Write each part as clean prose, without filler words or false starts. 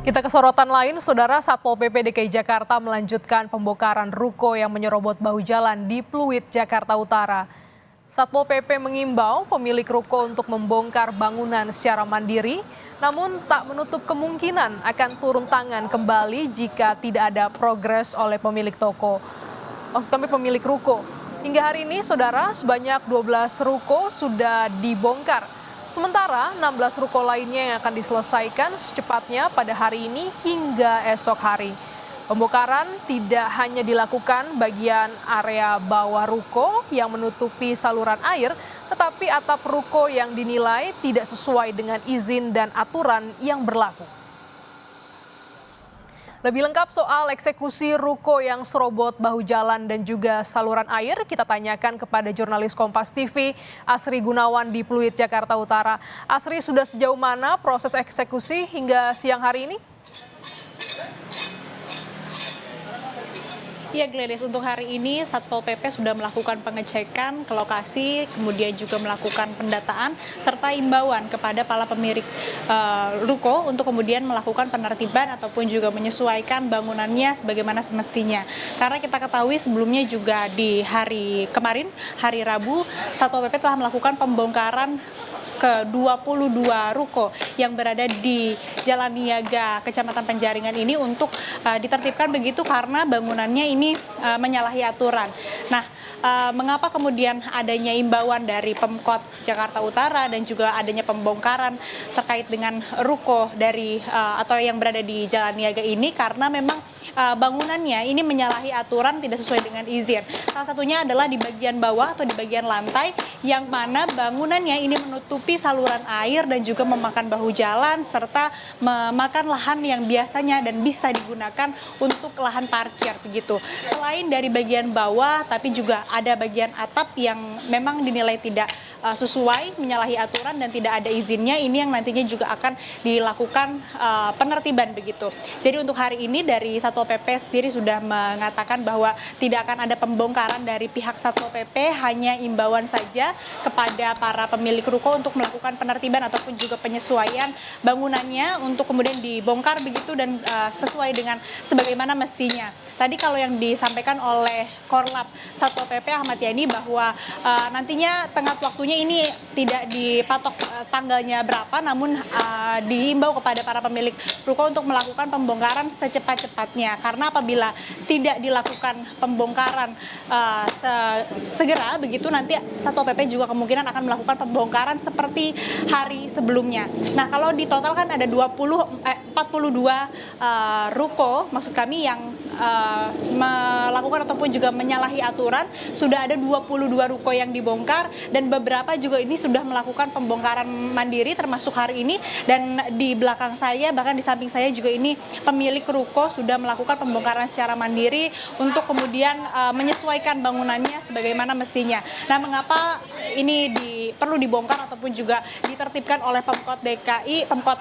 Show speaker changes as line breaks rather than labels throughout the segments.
Kita ke sorotan lain, Saudara. Satpol PP DKI Jakarta melanjutkan pembongkaran ruko yang menyerobot bahu jalan di Pluit, Jakarta Utara. Satpol PP mengimbau pemilik ruko untuk membongkar bangunan secara mandiri, namun tak menutup kemungkinan akan turun tangan kembali jika tidak ada progres oleh pemilik toko. Maksud kami pemilik ruko. Hingga hari ini, Saudara, sebanyak 12 ruko sudah dibongkar. Sementara 16 ruko lainnya yang akan diselesaikan secepatnya pada hari ini hingga esok hari. Pembongkaran tidak hanya dilakukan bagian area bawah ruko yang menutupi saluran air, tetapi atap ruko yang dinilai tidak sesuai dengan izin dan aturan yang berlaku. Lebih lengkap soal eksekusi ruko yang serobot bahu jalan dan juga saluran air, kita tanyakan kepada jurnalis Kompas TV, Asri Gunawan di Pluit, Jakarta Utara. Asri, sudah sejauh mana proses eksekusi hingga siang hari ini?
Ya, Gladys, untuk hari ini Satpol PP sudah melakukan pengecekan ke lokasi, kemudian juga melakukan pendataan, serta imbauan kepada para pemilik ruko untuk kemudian melakukan penertiban ataupun juga menyesuaikan bangunannya sebagaimana semestinya. Karena kita ketahui sebelumnya juga di hari kemarin, hari Rabu, Satpol PP telah melakukan pembongkaran ke 22 ruko yang berada di Jalan Niaga, Kecamatan Penjaringan ini untuk ditertibkan begitu karena bangunannya ini menyalahi aturan. Nah, mengapa kemudian adanya imbauan dari Pemkot Jakarta Utara dan juga adanya pembongkaran terkait dengan ruko dari atau yang berada di Jalan Niaga ini? Karena memang bangunannya ini menyalahi aturan, tidak sesuai dengan izin. Salah satunya adalah di bagian bawah atau di bagian lantai, yang mana bangunannya ini menutupi saluran air dan juga memakan bahu jalan serta memakan lahan yang biasanya dan bisa digunakan untuk lahan parkir begitu. Selain dari bagian bawah, tapi juga ada bagian atap yang memang dinilai tidak sesuai, menyalahi aturan dan tidak ada izinnya. Ini yang nantinya juga akan dilakukan penertiban begitu. Jadi untuk hari ini dari Satpol PP sendiri sudah mengatakan bahwa tidak akan ada pembongkaran dari pihak Satpol PP, hanya imbauan saja kepada para pemilik ruko untuk melakukan penertiban ataupun juga penyesuaian bangunannya untuk kemudian dibongkar begitu dan sesuai dengan sebagaimana mestinya. Tadi kalau yang disampaikan oleh Korlap Satpol PP Ahmad Yani bahwa nantinya tenggat waktunya ini tidak dipatok tanggalnya berapa, namun diimbau kepada para pemilik ruko untuk melakukan pembongkaran secepat-cepatnya. Karena apabila tidak dilakukan pembongkaran segera begitu, nanti Satpol PP juga kemungkinan akan melakukan pembongkaran seperti hari sebelumnya. Nah, kalau di total kan ada 42 ruko, maksud kami yang melakukan ataupun juga menyalahi aturan. Sudah ada 22 ruko yang dibongkar dan beberapa juga ini sudah melakukan pembongkaran mandiri termasuk hari ini. Dan di belakang saya, bahkan di samping saya juga ini pemilik ruko sudah melakukan pembongkaran secara mandiri untuk kemudian menyesuaikan bangunannya sebagaimana mestinya. Nah, mengapa ini perlu dibongkar ataupun juga ditertibkan oleh Pemkot DKI, Pemkot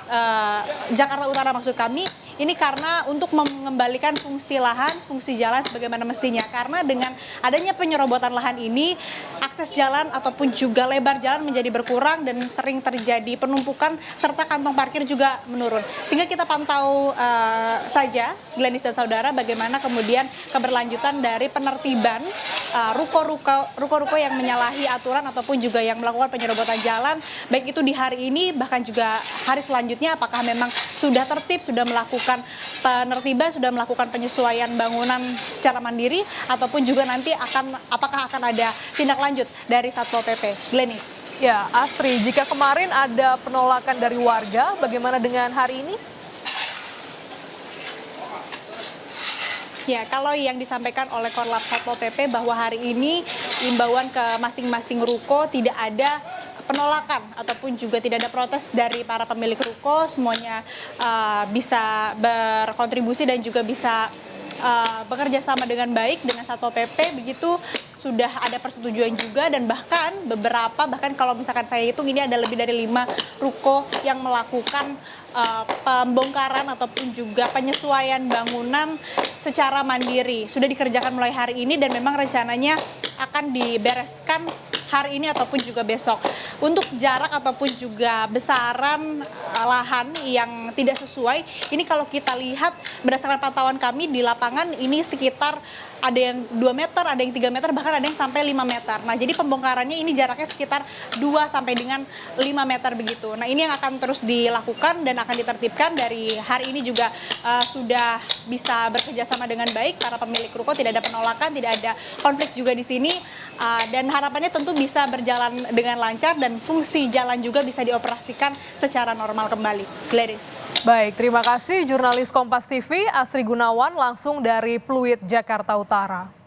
Jakarta Utara maksud kami, ini karena untuk mengembalikan fungsi lahan, fungsi jalan sebagaimana mestinya. Karena dengan adanya penyerobotan lahan ini, akses jalan ataupun juga lebar jalan menjadi berkurang dan sering terjadi penumpukan serta kantong parkir juga menurun. Sehingga kita pantau saja, Glenis dan saudara, bagaimana kemudian keberlanjutan dari penertiban ruko-ruko yang menyalahi aturan ataupun juga yang melakukan penyerobotan jalan, baik itu di hari ini bahkan juga hari selanjutnya, apakah memang sudah tertib, sudah melakukan penertiban, sudah melakukan penyesuaian bangunan secara mandiri, ataupun juga nanti apakah akan ada tindak lanjut dari Satpol PP. Glenis.
Ya, Asri, jika kemarin ada penolakan dari warga, bagaimana dengan hari ini?
Ya, kalau yang disampaikan oleh Korlap Satpol PP bahwa hari ini imbauan ke masing-masing ruko, tidak ada penolakan ataupun juga tidak ada protes dari para pemilik ruko, semuanya bisa berkontribusi dan juga bisa bekerja sama dengan baik dengan Satpol PP, begitu sudah ada persetujuan juga. Dan bahkan kalau misalkan saya hitung, ini ada lebih dari 5 ruko yang melakukan pembongkaran ataupun juga penyesuaian bangunan secara mandiri. Sudah dikerjakan mulai hari ini dan memang rencananya akan dibereskan hari ini ataupun juga besok. Untuk jarak ataupun juga besaran lahan yang tidak sesuai. Ini kalau kita lihat berdasarkan pantauan kami di lapangan ini sekitar ada yang 2 meter, ada yang 3 meter, bahkan ada yang sampai 5 meter. Nah, jadi pembongkarannya ini jaraknya sekitar 2 sampai dengan 5 meter begitu. Nah, ini yang akan terus dilakukan dan akan ditertibkan. Dari hari ini juga sudah bisa bekerja sama dengan baik. Para pemilik ruko tidak ada penolakan, tidak ada konflik juga di sini. Dan harapannya tentu bisa berjalan dengan lancar dan fungsi jalan juga bisa dioperasikan secara normal kembali. Gladys.
Baik, terima kasih jurnalis Kompas TV Asri Gunawan langsung dari Pluit, Jakarta Utara.